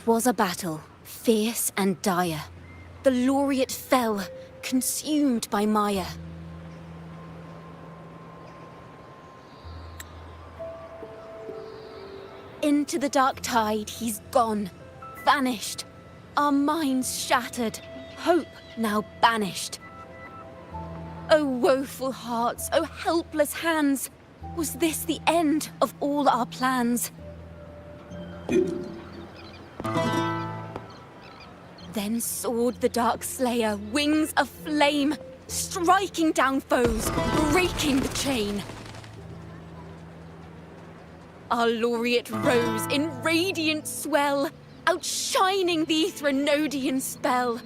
'Twas a battle, fierce and dire. The laureate fell, consumed by mire. Into the dark tide he's gone, vanished. Our minds shattered, hope now banished. O woeful hearts, O helpless hands, was this the end of all our plans? Then soared the dark slayer, wings aflame, striking down foes, breaking the chain. Our laureate rose in radiant swell, outshining the Threnodian spell.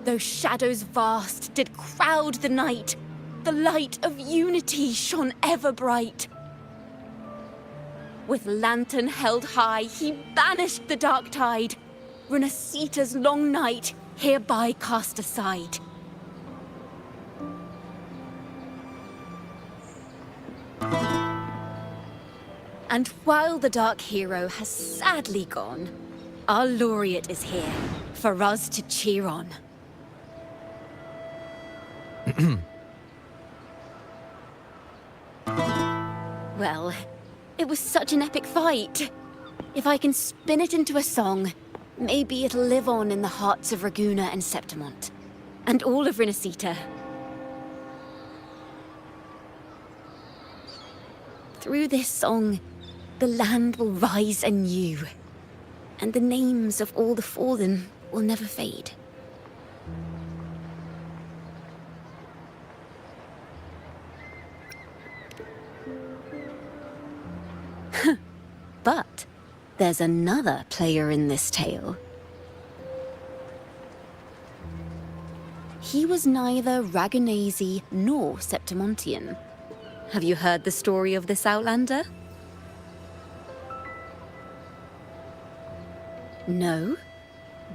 Though shadows vast did crowd the night, the light of unity shone ever bright. With lantern held high, he banished the dark tide, Renasita's long night hereby cast aside. And while the dark hero has sadly gone, our laureate is here for us to cheer on. Well, it was such an epic fight. If I can spin it into a song, maybe it'll live on in the hearts of Raguna and Septimont, and all of Renasita. Through this song, the land will rise anew, and the names of all the fallen will never fade. But there's another player in this tale. He was neither Raganese nor Septimontian. Have you heard the story of this outlander? No?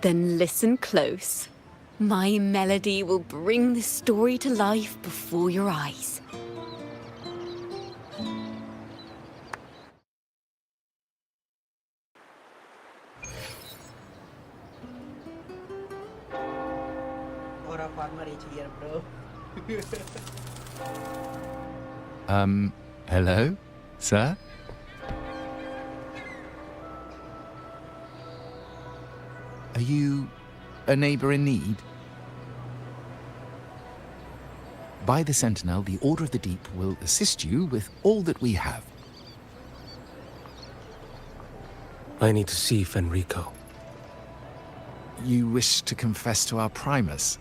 Then listen close. My melody will bring the story to life before your eyes. Hello, sir? Are you a neighbor in need? By the Sentinel, the Order of the Deep will assist you with all that we have. I need to see Fenrico. You wish to confess to our Primus?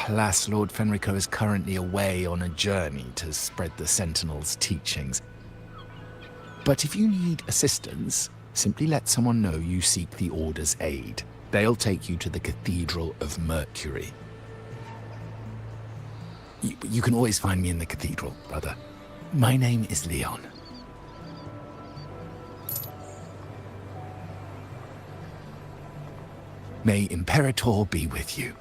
Alas, Lord Fenrico is currently away on a journey to spread the Sentinel's teachings. But if you need assistance, simply let someone know you seek the Order's aid. They'll take you to the Cathedral of Mercury. You can always find me in the Cathedral, brother. My name is Leon. May Imperator be with you.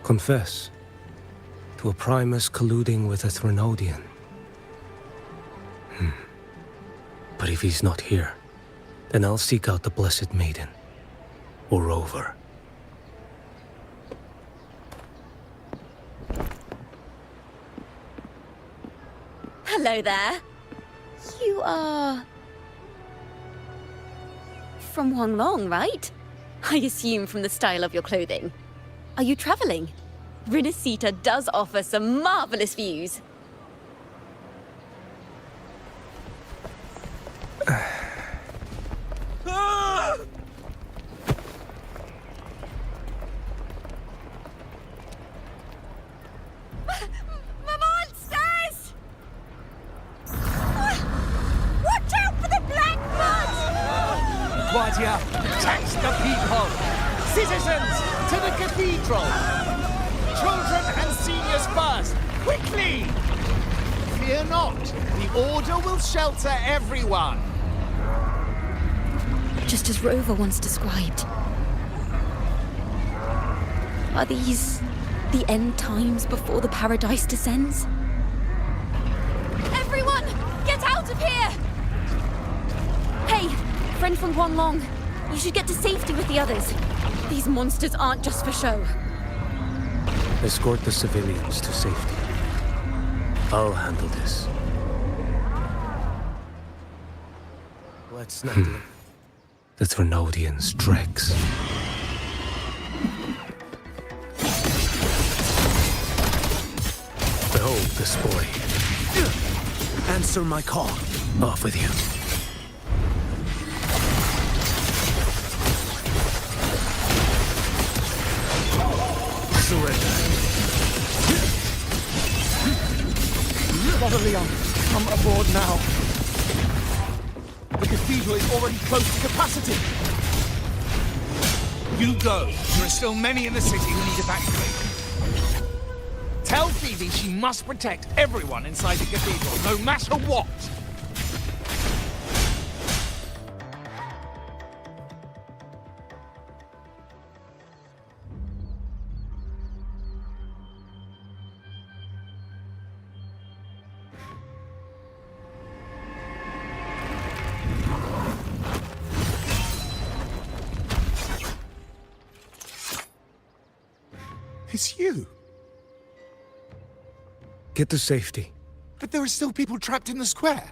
Confess to a Primus colluding with a Threnodian. But if he's not here, then I'll seek out the Blessed Maiden, or Rover. Hello there. You are... from Huanglong, right? I assume from the style of your clothing. Are you traveling? Renasita does offer some marvelous views. Tax the people! Citizens, to the cathedral! Children and seniors first! Quickly! Fear not, the Order will shelter everyone! Just as Rover once described. Are these the end times before the paradise descends? Everyone, get out of here! Hey, friend from Guanlong. You should get to safety with the others. These monsters aren't just for show. Escort the civilians to safety. I'll handle this. Let's not let the Thrunodians' dregs. Behold the spoil. Answer my call. Off with you. Surrender. Brother Leon, come aboard now. The cathedral is already close to capacity. You go. There are still many in the city who need evacuating. Tell Phoebe she must protect everyone inside the cathedral, no matter what. It's you. Get to safety. But there are still people trapped in the square.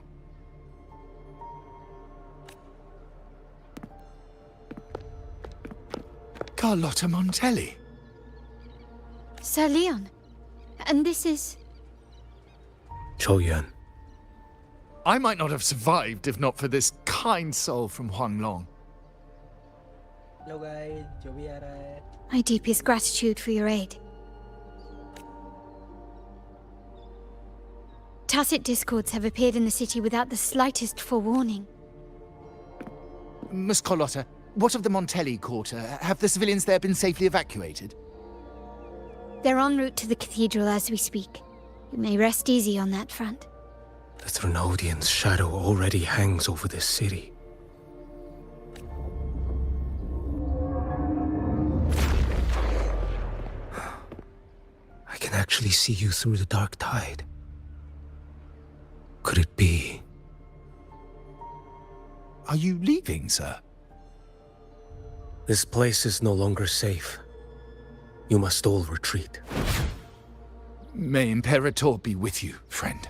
Carlotta Montelli. Sir Leon. And this is... Choyan. I might not have survived if not for this kind soul from Huanglong. Hello guys जो भी आ रहा है My deepest gratitude for your aid. Tacit discords have appeared in the city without the slightest forewarning. Miss Carlotta, what of the Montelli quarter? Have the civilians there been safely evacuated? They're en route to the cathedral as we speak. You may rest easy on that front. The Thrunodians' shadow already hangs over this city. I can actually see you through the dark tide. Could it be? Are you leaving, sir? This place is no longer safe. You must all retreat. May Imperator be with you, friend.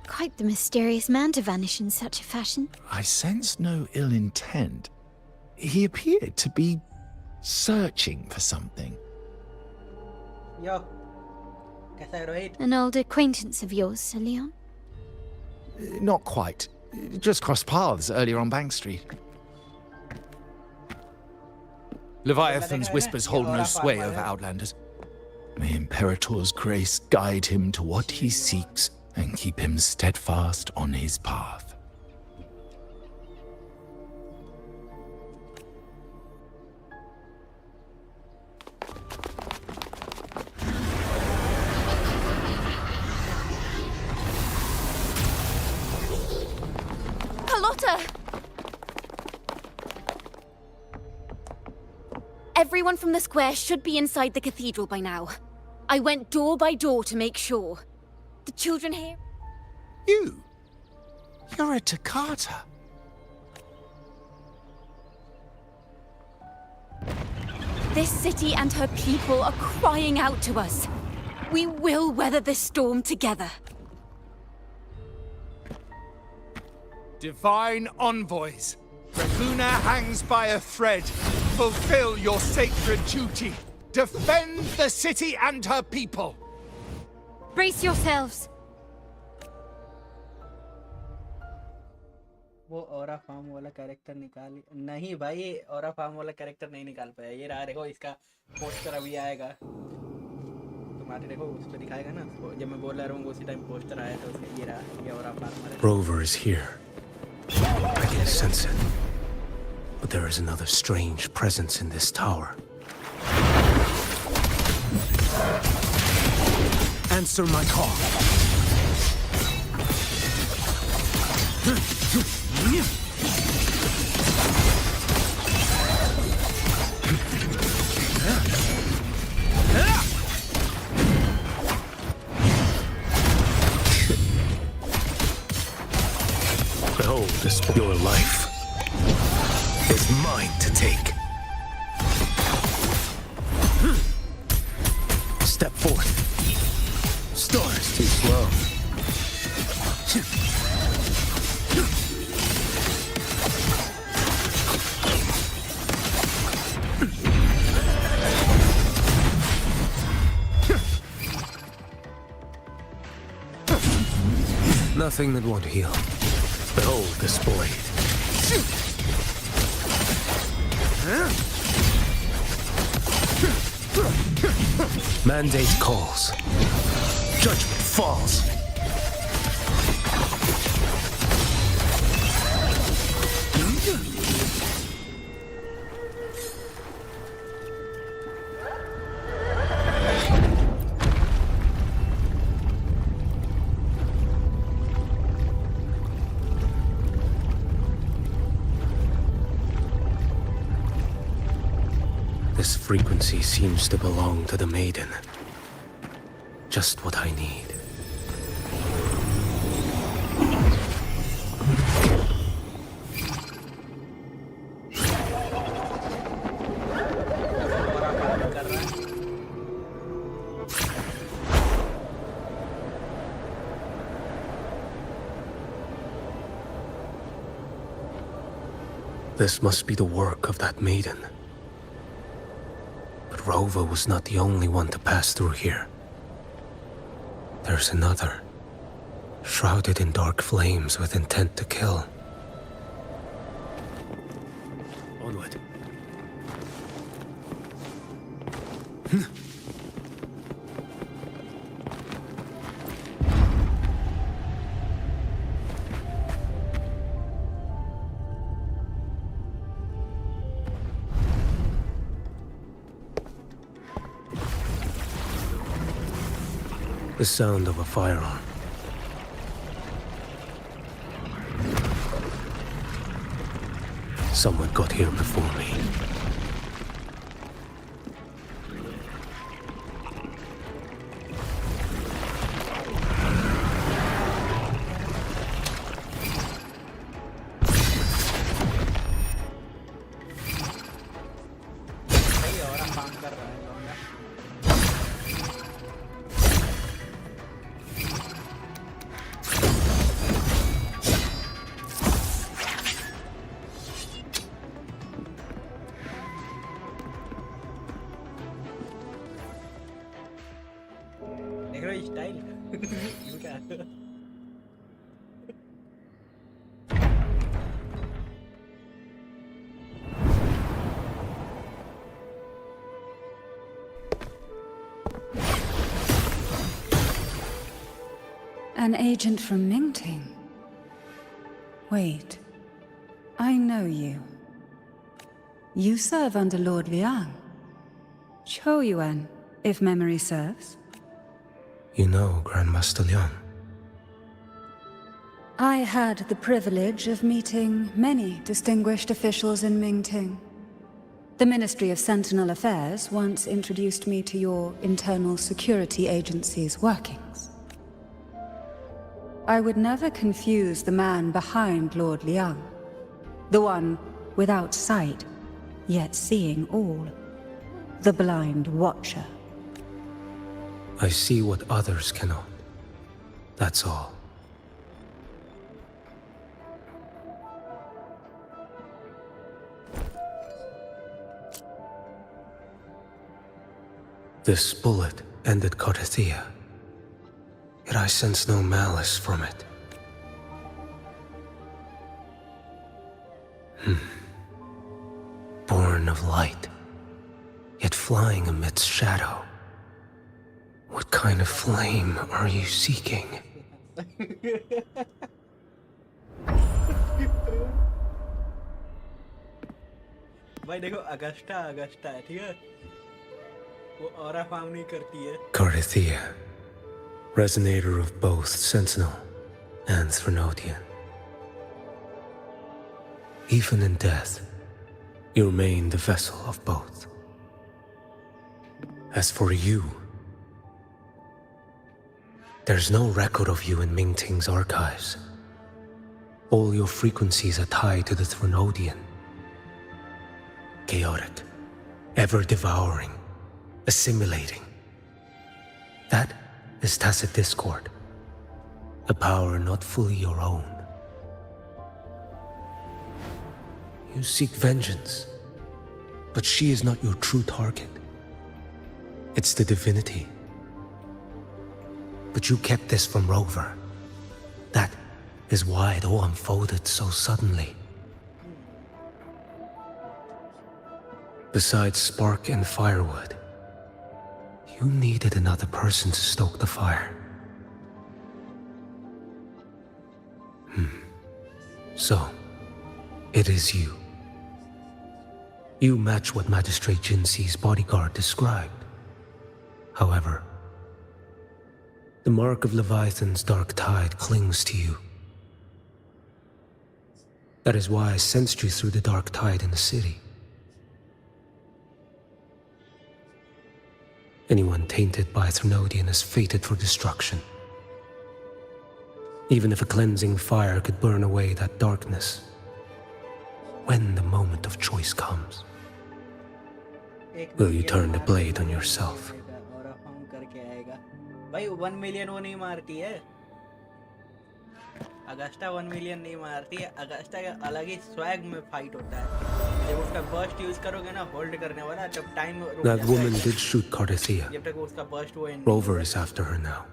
Quite the mysterious man to vanish in such a fashion. I sense no ill intent. He appeared to be searching for something. यो कैसा है Rohit An old acquaintance of yours, Sir Leon? Not quite. Just crossed paths earlier on Bank Street. Leviathan's whispers hold no sway over Outlanders. May Imperator's grace guide him to what he seeks and keep him steadfast on his path. Carlotta! Everyone from the square should be inside the cathedral by now. I went door by door to make sure. The children here? You? You're a Toccata. This city and her people are crying out to us. We will weather this storm together. Divine envoys, Furina hangs by a thread. Fulfill your sacred duty. Defend the city and her people. Brace yourselves. वो aura farm वाला character निकाल नहीं भाई aura farm वाला character नहीं निकाल पाया ये रहा देखो इसका पोस्टर अभी आएगा तुम्हारे देखो उस पे दिखाएगा ना जब मैं बोल रहा हूँ उसी टाइम पोस्टर आया था उसके ये रहा ये ऑरा फार्म वाला Rover is here. I can sense it. But there is another strange presence in this tower. Answer my call. Step forth. Stars too slow. Nothing that won't heal. Behold this blade. Mandate calls. Judgment falls. This frequency seems to belong to the maiden. Just what I need. This must be the work of that maiden. But Rova was not the only one to pass through here. There's another, shrouded in dark flames with intent to kill. Onward. The sound of a firearm. Someone got here before me. देख रहे हो style इनका An agent from Mingting? Wait, I know you. You serve under Lord Liang. Chou Yuan, if memory serves. You know Grandmaster Liang. I had the privilege of meeting many distinguished officials in Mingting. The Ministry of Sentinel Affairs once introduced me to your internal security agency's workings. I would never confuse the man behind Lord Liang, the one without sight, yet seeing all, the blind watcher. I see what others cannot. That's all. This bullet ended Carthia, yet I sense no malice from it. Born of light, yet flying amidst shadow. What kind of flame are you seeking? भाई देखो Agusta है ठीक है वो aura farm नहीं करती है Carthia, resonator of both Sentinel and Threnodian. Even in death, you remain the vessel of both. As for you, there's no record of you in Mingting's archives. All your frequencies are tied to the Threnodian. Chaotic, ever-devouring, assimilating, That is tacit discord, a power not fully your own. You seek vengeance, but she is not your true target. It's the divinity. But you kept this from Rover. That is why it all unfolded so suddenly. Besides spark and firewood, you needed another person to stoke the fire. So, it is you. You match what Magistrate Jinxi's bodyguard described. However, the mark of Leviathan's dark tide clings to you. That is why I sensed you through the dark tide in the city. Anyone tainted by Thrunodian is fated for destruction. Even if a cleansing fire could burn away that darkness, when the moment of choice comes, will you turn the blade on yourself? भाई 1 million वो नहीं मारती है, Agusta 1 million नहीं मारती है। Agusta का अलग ही स्वैग में फाइट होता है। जब उसका बर्स्ट यूज करोगे ना, होल्ड करने वाला, जब टाइम रुक That जाता woman है, did shoot Cardathea. जब तक उसका बर्स्ट वो end Rover is after her now.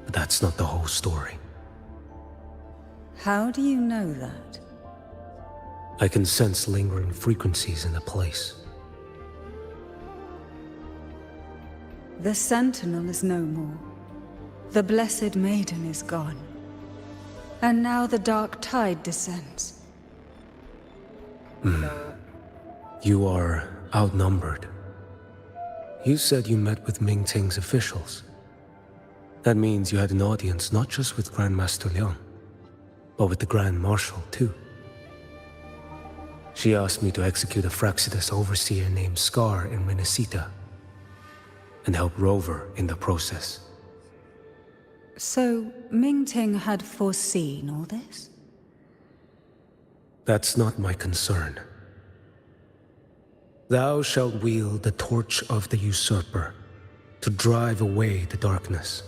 But that's not the whole story. How do you know that? I can sense lingering frequencies in the place. The Sentinel is no more. The Blessed Maiden is gone. And now the dark tide descends. You are outnumbered. You said you met with Ming Ting's officials. That means you had an audience not just with Grandmaster Liang, but with the Grand Marshal too. She asked me to execute a Fraxidus overseer named Scar in Renacita, and help Rover in the process. So, Ming Ting had foreseen all this? That's not my concern. Thou shalt wield the torch of the usurper to drive away the darkness.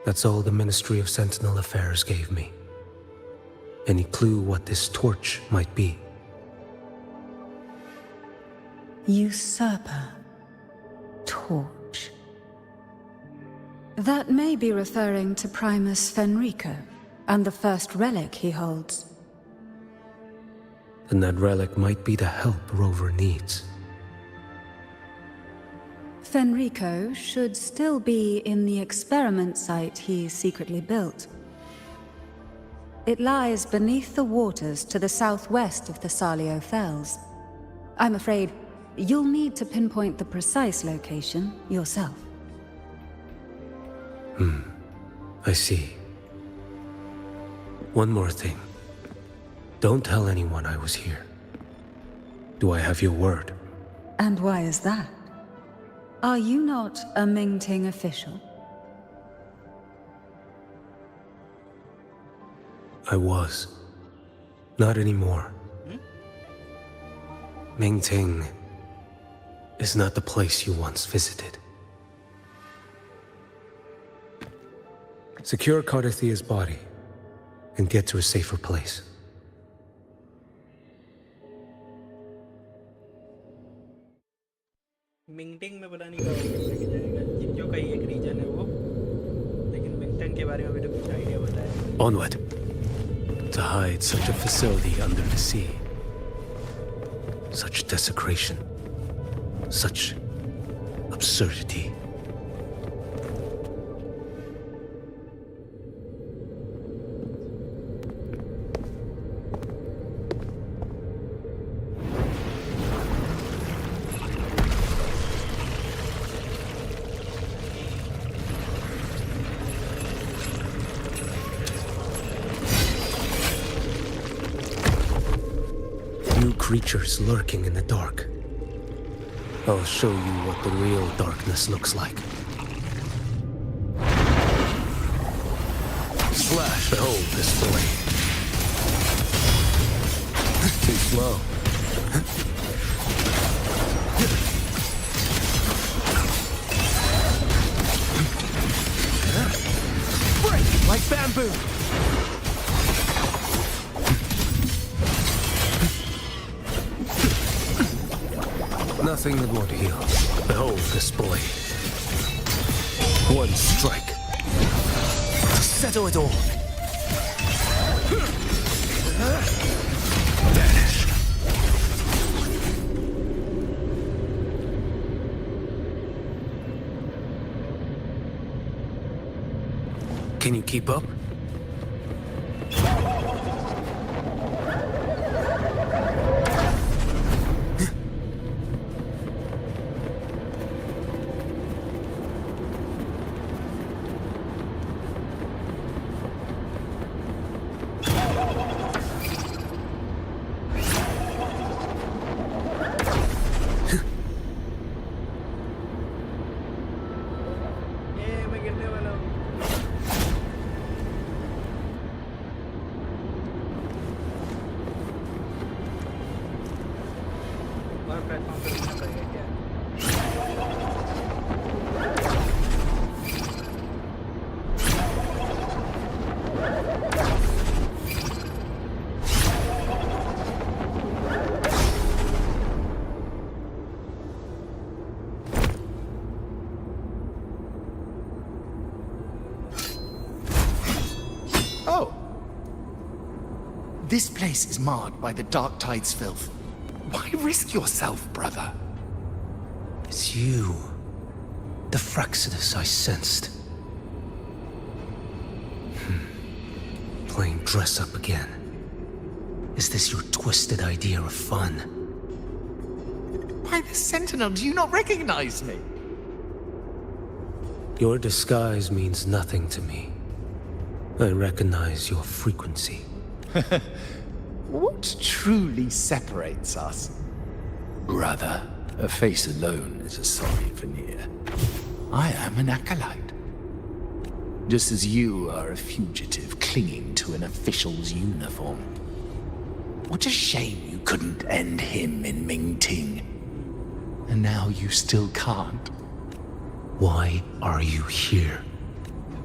That's all the Ministry of Sentinel Affairs gave me. Any clue what this torch might be? Usurper. Torch. That may be referring to Primus Fenrico and the first relic he holds. Then that relic might be the help Rover needs. Fenrico should still be in the experiment site he secretly built. It lies beneath the waters to the southwest of the Salio Fells. I'm afraid you'll need to pinpoint the precise location yourself. I see. One more thing. Don't tell anyone I was here. Do I have your word? And why is that? Are you not a Ming Ting official? I was. Not anymore. Ming Ting is not the place you once visited. Secure Cardathea's body and get to a safer place. मिंगटिंग में पता नहीं कब लेके जाएगा, जिंजो का ही एक reason है वो, लेकिन मिंगटिंग के बारे में अभी तो कुछ आइडिया बताया। Onward. To hide such a facility under the sea. Such desecration. Such absurdity. Creatures lurking in the dark. I'll show you what the real darkness looks like. Slash! Behold this blade. Too slow. Nothing that won't heal. Behold this boy. One strike to settle it all. Vanish. Can you keep up? ये मैं गिरने वाला हूँ। और platform पे रुकना पड़ेगा क्या? Oh! This place is marred by the Dark Tide's filth. Why risk yourself, brother? It's you. The Fraxidus I sensed. Playing dress up again. Is this your twisted idea of fun? Why the Sentinel? Do you not recognize me? Your disguise means nothing to me. I recognize your frequency. What truly separates us? Brother, a face alone is a sorry veneer. I am an acolyte. Just as you are a fugitive clinging to an official's uniform. What a shame you couldn't end him in Mingting. And now you still can't. Why are you here?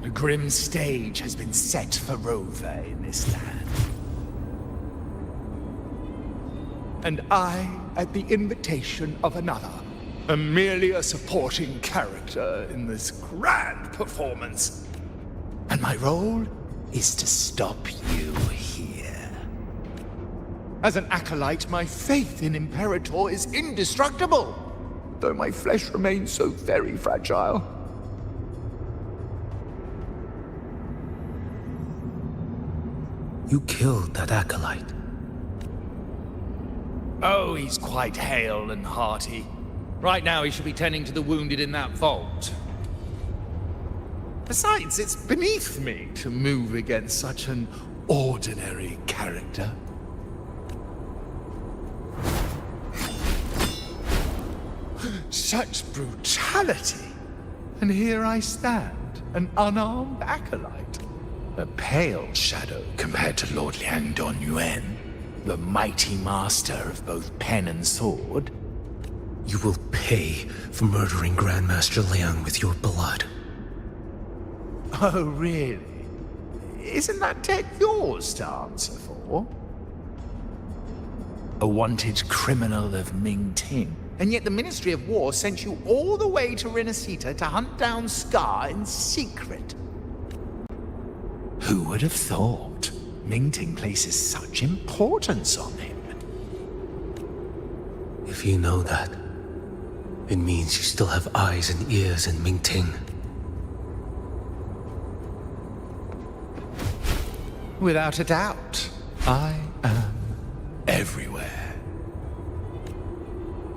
A grim stage has been set for Rover in this land. And I, at the invitation of another, am merely a supporting character in this grand performance. And my role is to stop you here. As an acolyte, my faith in Imperator is indestructible, though my flesh remains so very fragile. You killed that acolyte. Oh, he's quite hale and hearty. Right now, he should be tending to the wounded in that vault. Besides, it's beneath me to move against such an ordinary character. Such brutality! And here I stand, an unarmed acolyte. A pale shadow compared to Lord Liang Don Yuan, the mighty master of both pen and sword. You will pay for murdering Grandmaster Liang with your blood. Oh, really? Isn't that tech yours to answer for? A wanted criminal of Mingting. And yet the Ministry of War sent you all the way to Renacita to hunt down Scar in secret. Who would have thought Mingting places such importance on him? If you know that, it means you still have eyes and ears in Mingting. Without a doubt, I am everywhere.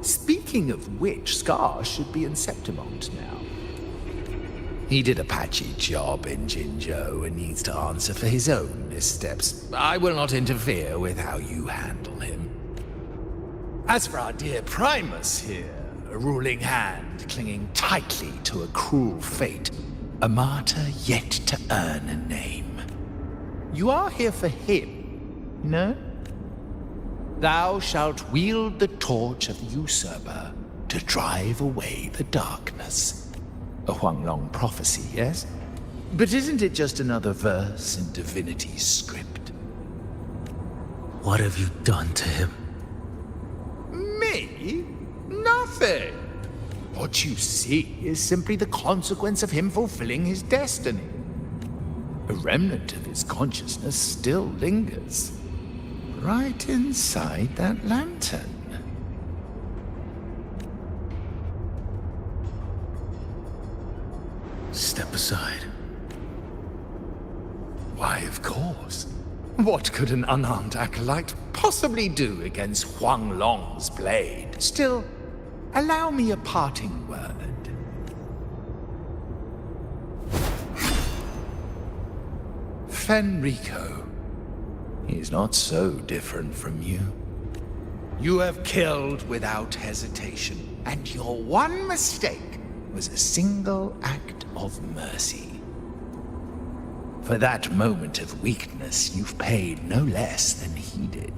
Speaking of which, Scar should be in Septimont now. He did a patchy job in Jinzhou and needs to answer for his own missteps. I will not interfere with how you handle him. As for our dear Primus here, a ruling hand clinging tightly to a cruel fate, a martyr yet to earn a name. You are here for him, no? Thou shalt wield the torch of the usurper to drive away the darkness. A Huanglong prophecy, yes? But isn't it just another verse in Divinity's script? What have you done to him? Me? No! nothing. What you see is simply the consequence of him fulfilling his destiny. A remnant of his consciousness still lingers, right inside that lantern. Step aside. Why, of course. What could an unarmed acolyte possibly do against Huang Long's blade? Still, allow me a parting word. Fenrico, he's not so different from you. You have killed without hesitation, and your one mistake was a single act of mercy. For that moment of weakness, you've paid no less than he did.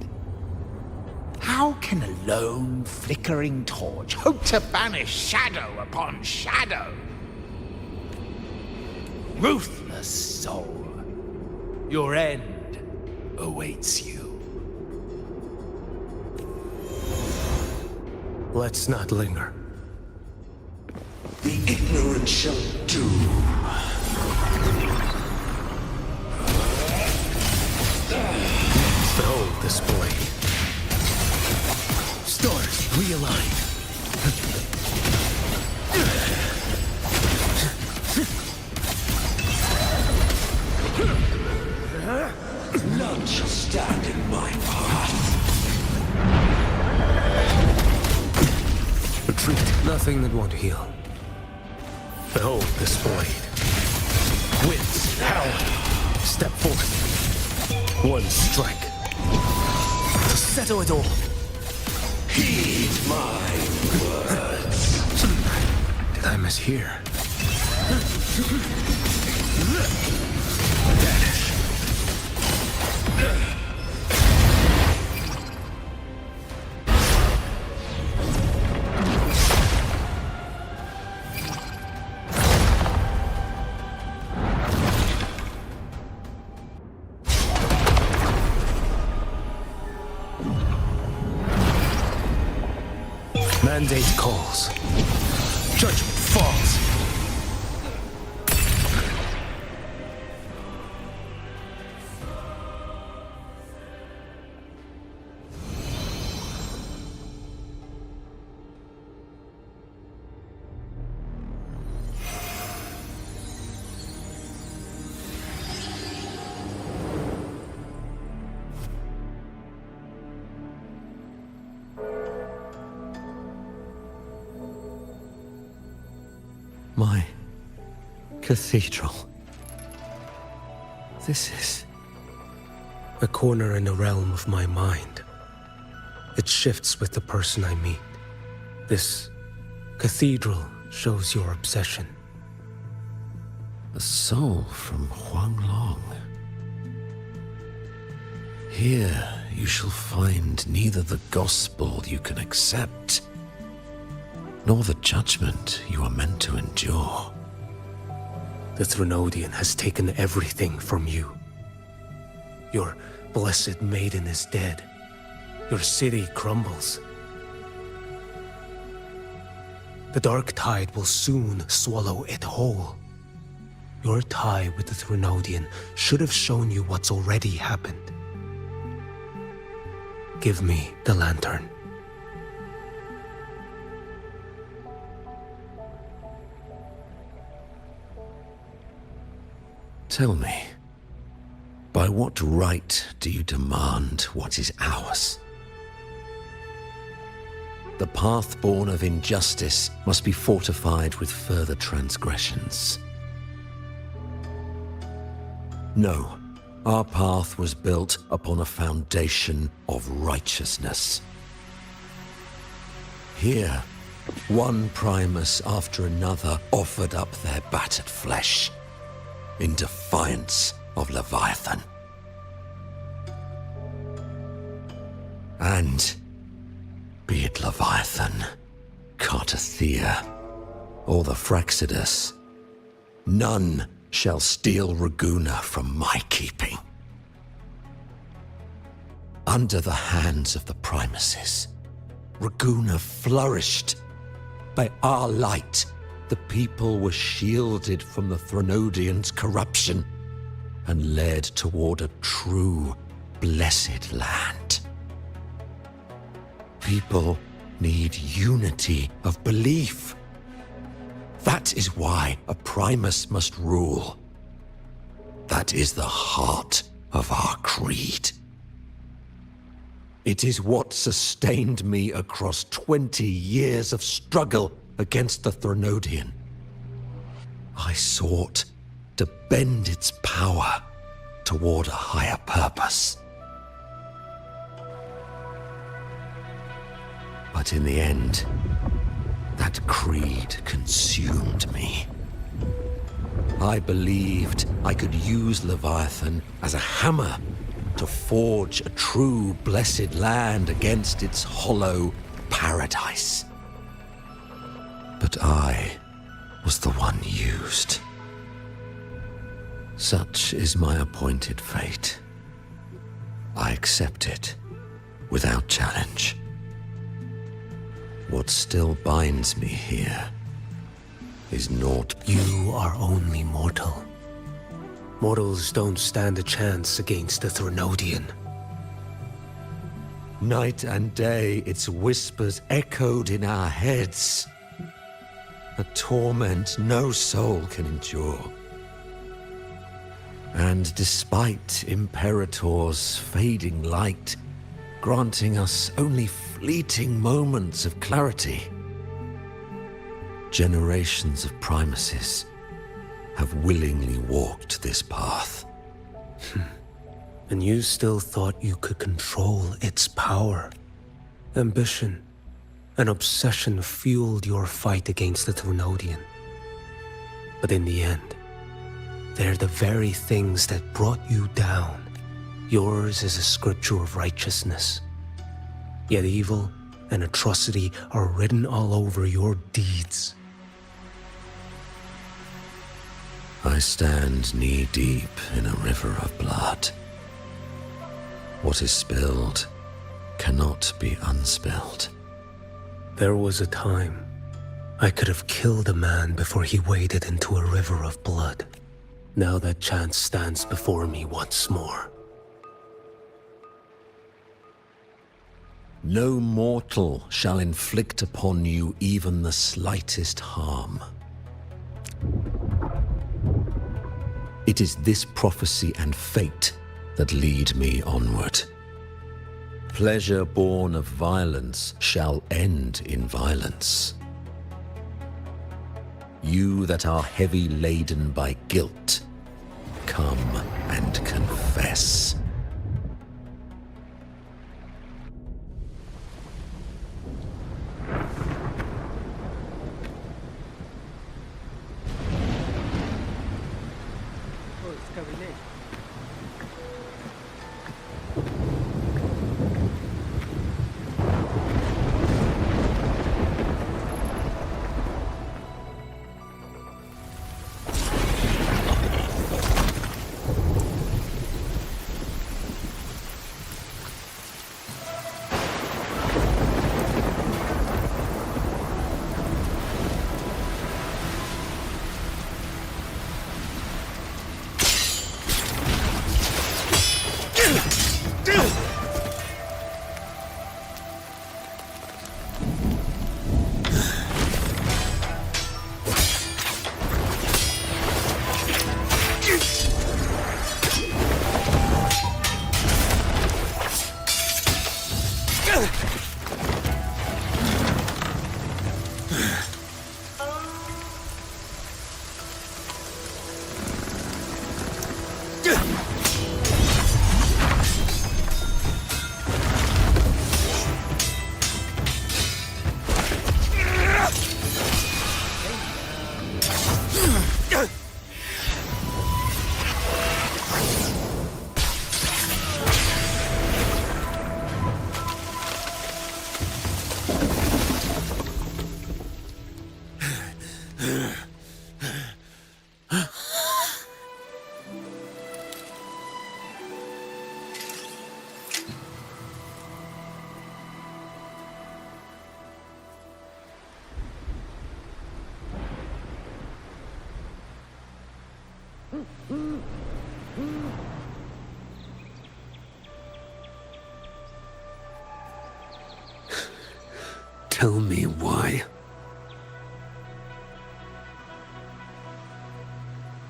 How can a lone, flickering torch hope to banish shadow upon shadow? Ruthless soul, your end awaits you. Let's not linger. The ignorant shall do. Behold this blade. Stars realign. None shall stand in my path. Retreat. Nothing that won't heal. Behold this blade. Winds, power. Step forth. One strike. To settle it all. Heed my words. Did I mishear? Mandate calls. Judgment falls. My cathedral. This is... A corner in the realm of my mind. It shifts with the person I meet. This cathedral shows your obsession. a soul from Huang Long. Here you shall find neither the gospel you can accept, nor the judgment you are meant to endure. The Threnodian has taken everything from you. Your blessed maiden is dead. Your city crumbles. The dark tide will soon swallow it whole. Your tie with the Threnodian should have shown you what's already happened. Give me the lantern. Tell me, by what right do you demand what is ours? The path born of injustice must be fortified with further transgressions. No, our path was built upon a foundation of righteousness. Here, one Primus after another offered up their battered flesh in defiance of Leviathan. And be it Leviathan, Cartathea, or the Fraxidus, none shall steal Raguna from my keeping. Under the hands of the Primuses, Raguna flourished by our light, the people were shielded from the Threnodians' corruption and led toward a true, blessed land. People need unity of belief. That is why a Primus must rule. That is the heart of our creed. It is what sustained me across 20 years of struggle against the Threnodian. I sought to bend its power toward a higher purpose. But in the end, that creed consumed me. I believed I could use Leviathan as a hammer to forge a true blessed land against its hollow paradise. But I was the one used. Such is my appointed fate. I accept it without challenge. What still binds me here is naught. You are only mortal. Mortals don't stand a chance against the Threnodian. Night and day, its whispers echoed in our heads. A torment no soul can endure. And despite Imperator's fading light, granting us only fleeting moments of clarity, generations of Primuses have willingly walked this path. And you still thought you could control its power. Ambition and obsession fueled your fight against the Threnodian. But in the end, they're the very things that brought you down. Yours is a scripture of righteousness. Yet evil and atrocity are written all over your deeds. I stand knee-deep in a river of blood. What is spilled cannot be unspilled. There was a time I could have killed a man before he waded into a river of blood. Now that chance stands before me once more. No mortal shall inflict upon you even the slightest harm. It is this prophecy and fate that lead me onward. Pleasure born of violence shall end in violence. You that are heavy laden by guilt, come and confess. ओ इसका village Tell me why.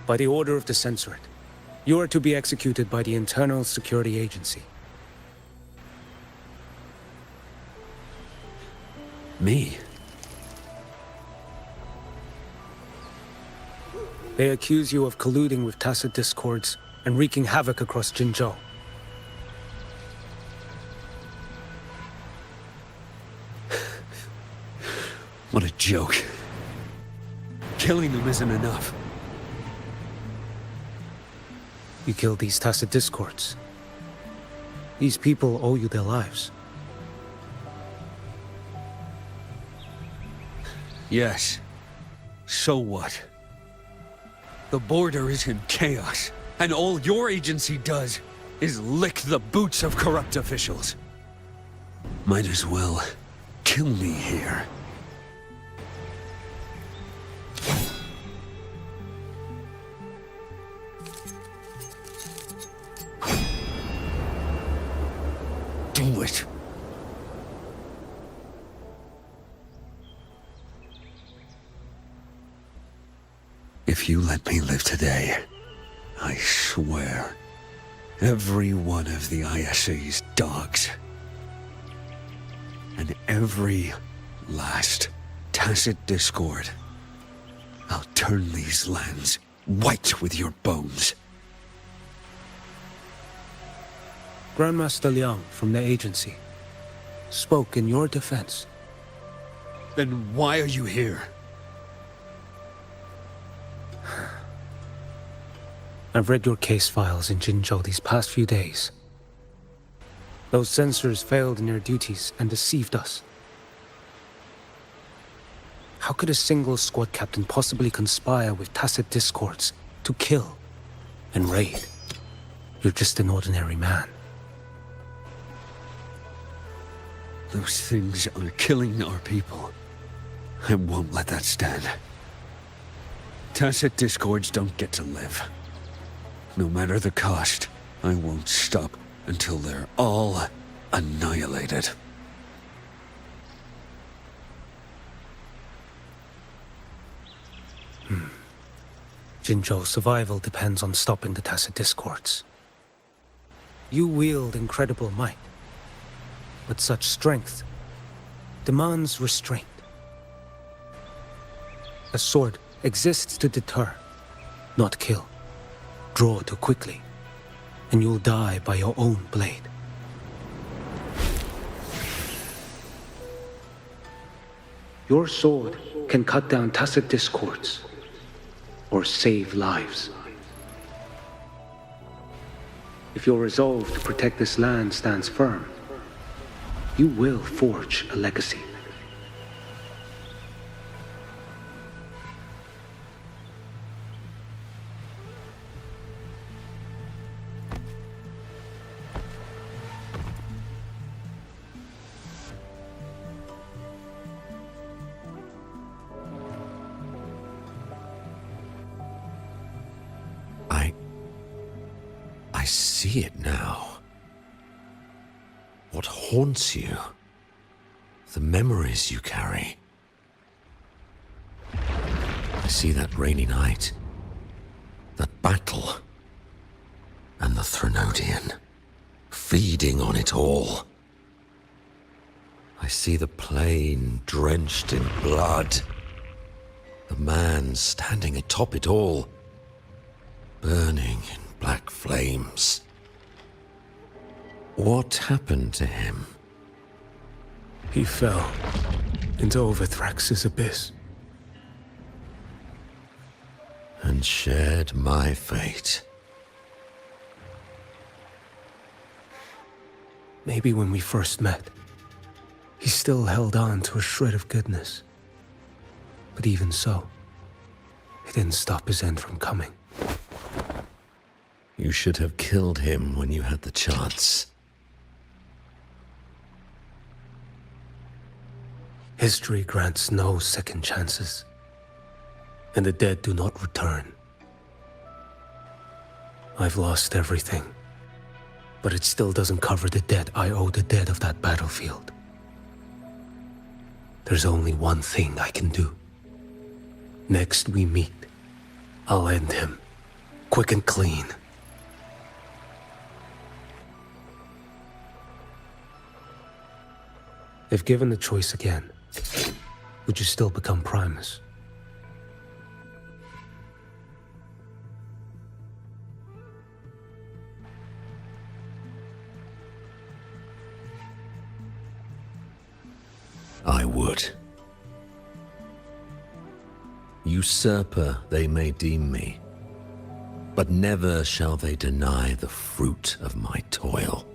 By the order of the Censorate, you are to be executed by the Internal Security Agency. Me? They accuse you of colluding with tacit discords and wreaking havoc across Jinzhou. What a joke. Killing them isn't enough. You killed these tacit discords. These people owe you their lives. Yes. So what? The border is in chaos, and all your agency does is lick the boots of corrupt officials. Might as well kill me here. Do it. If you let me live today, I swear, every one of the ISA's dogs, and every last tacit discord, I'll turn these lands white with your bones. Grandmaster Liang from the agency spoke in your defense. Then why are you here? I've read your case files in Jinzhou these past few days. Those censors failed in their duties and deceived us. How could a single squad captain possibly conspire with tacit discords to kill and raid? You're just an ordinary man. Those things are killing our people. I won't let that stand. Tacit discords don't get to live. No matter the cost, I won't stop until they're all annihilated. Jinzhou's survival depends on stopping the tacit discords. You wield incredible might, but such strength demands restraint. A sword exists to deter, not kill. Draw too quickly, and you'll die by your own blade. Your sword can cut down tacit discords, or save lives. If your resolve to protect this land stands firm, you will forge a legacy. I see it now. What haunts you? The memories you carry. I see that rainy night, that battle, and the Threnodian, feeding on it all. I see the plain drenched in blood, the man standing atop it all, burning in black flames. What happened to him? He fell into Overthrax's abyss. And shared my fate. Maybe when we first met, he still held on to a shred of goodness. But even so, it didn't stop his end from coming. You should have killed him when you had the chance. History grants no second chances, and the dead do not return. I've lost everything, but it still doesn't cover the debt I owe the dead of that battlefield. There's only one thing I can do. Next we meet, I'll end him, quick and clean. If given the choice again, would you still become Primus? I would. Usurper they may deem me, but never shall they deny the fruit of my toil.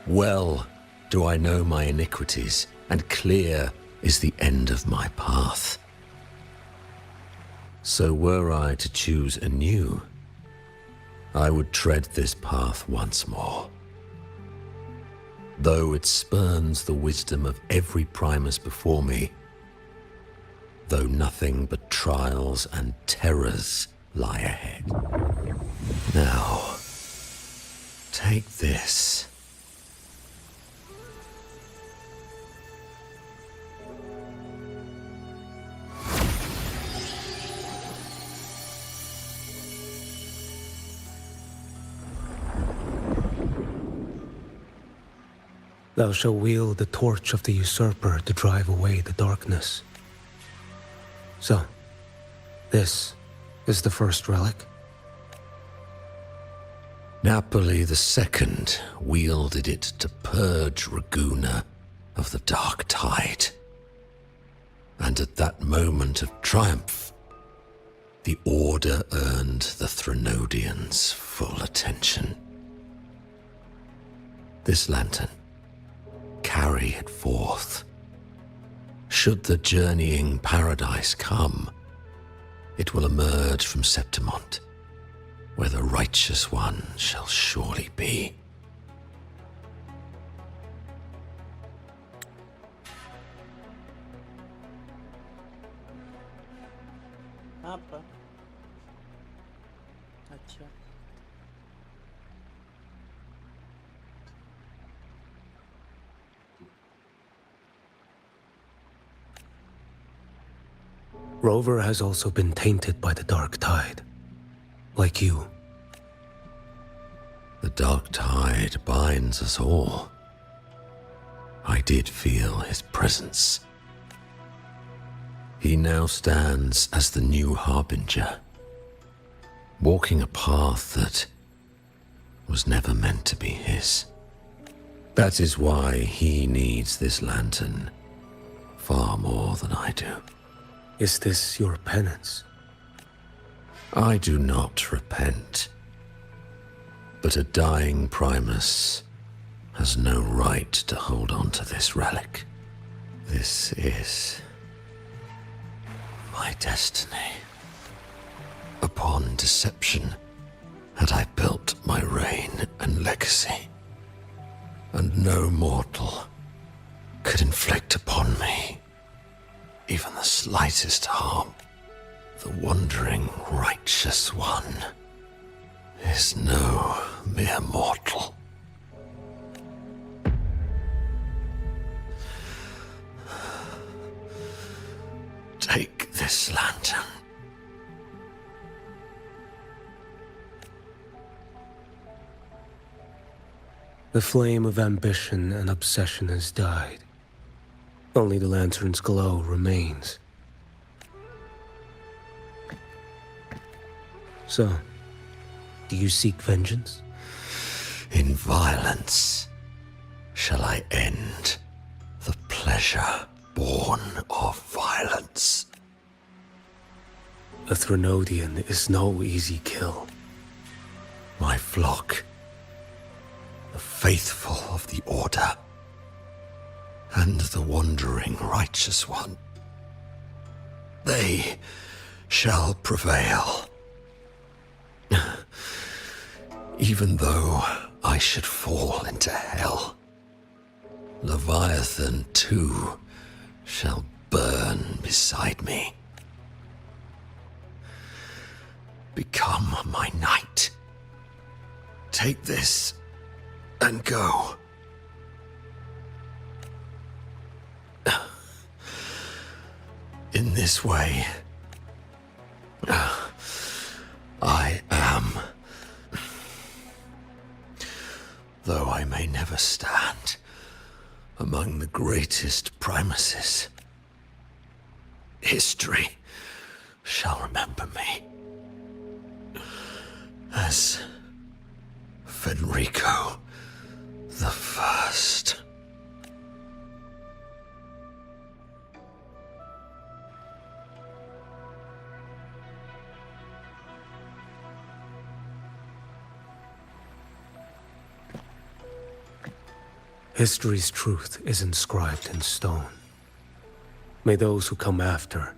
Well do I know my iniquities, and clear is the end of my path. So were I to choose anew, I would tread this path once more. Though it spurns the wisdom of every Primus before me, though nothing but trials and terrors lie ahead. Now, take this. Thou shalt wield the torch of the usurper to drive away the darkness. So, this is the first relic? Napoli II wielded it to purge Raguna of the dark tide. And at that moment of triumph, the Order earned the Threnodians' full attention. This lantern, carry it forth. Should the journeying paradise come, it will emerge from Septimont, where the righteous one shall surely be. Apa? अच्छा. Rover has also been tainted by the dark tide, like you. The dark tide binds us all. I did feel his presence. He now stands as the new harbinger, walking a path that was never meant to be his. That is why he needs this lantern far more than I do. Is this your penance? I do not repent, but a dying Primus has no right to hold on to this relic. This is my destiny. Upon deception had I built my reign and legacy, and no mortal could inflict upon me even the slightest harm. The wandering righteous one is no mere mortal. Take this lantern. The flame of ambition and obsession has died. Only the lantern's glow remains. So, do you seek vengeance? In violence shall I end the pleasure born of violence. A Threnodian is no easy kill. My flock, the faithful of the Order, and the wandering righteous one, they shall prevail. Even though I should fall into hell, Leviathan too shall burn beside me. become my knight. Take this and go. In this way, I am, though I may never stand among the greatest primuses, history shall remember me as Fenrico the First. History's truth is inscribed in stone. May those who come after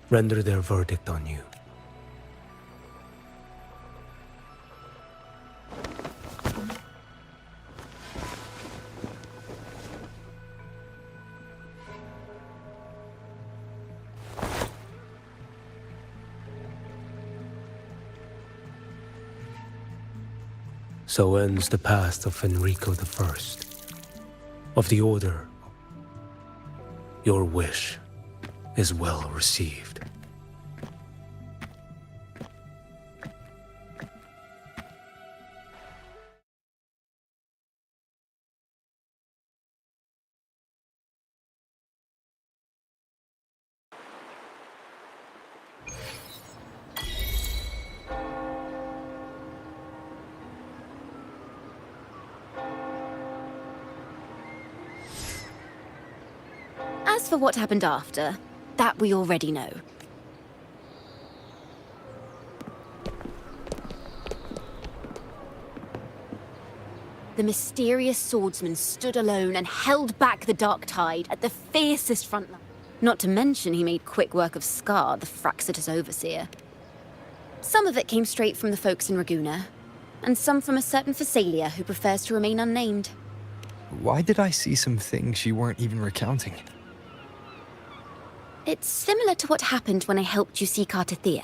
render their verdict on you. So ends the path of Fenrico the First. Of the Order, your wish is well received. As for what happened after, that we already know. The mysterious swordsman stood alone and held back the dark tide at the fiercest front line. Not to mention he made quick work of Scar, the Fraxitous overseer. Some of it came straight from the folks in Raguna, and some from a certain Phasalia who prefers to remain unnamed. Why did I see some things you weren't even recounting? It's similar to what happened when I helped you seek Artathea.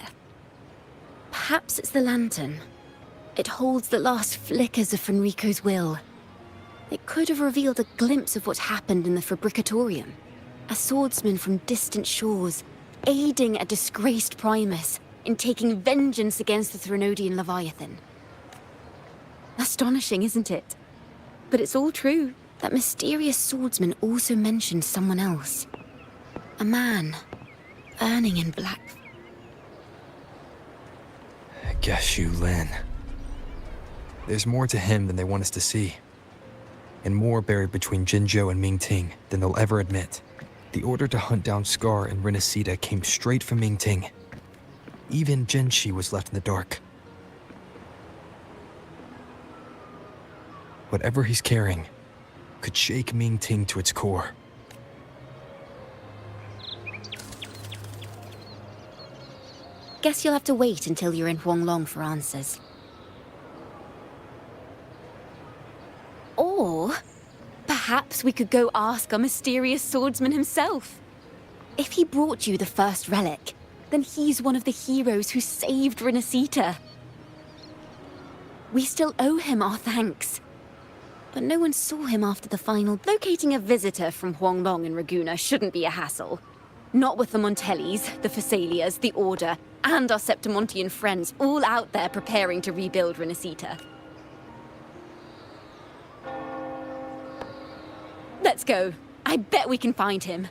Perhaps it's the lantern. It holds the last flickers of Fenrico's will. It could have revealed a glimpse of what happened in the Fabricatorium. A swordsman from distant shores, aiding a disgraced Primus in taking vengeance against the Threnodian Leviathan. Astonishing, isn't it? But it's all true. That mysterious swordsman also mentioned someone else. A man, earning in black. Guess you, Lin. There's more to him than they want us to see. And more buried between Jinzhou and Mingting than they'll ever admit. The order to hunt down Scar and Renacida came straight from Mingting. Even Jinshi was left in the dark. Whatever he's carrying could shake Mingting to its core. Guess you'll have to wait until you're in Huanglong for answers. Or perhaps we could go ask our mysterious swordsman himself. If he brought you the first relic, then he's one of the heroes who saved Renacita. We still owe him our thanks. But no one saw him after the final. Locating a visitor from Huanglong and Raguna shouldn't be a hassle. Not with the Montellis, the Phasalias, the Order, and our Septimontian friends all out there preparing to rebuild Renacita. Let's go. I bet we can find him.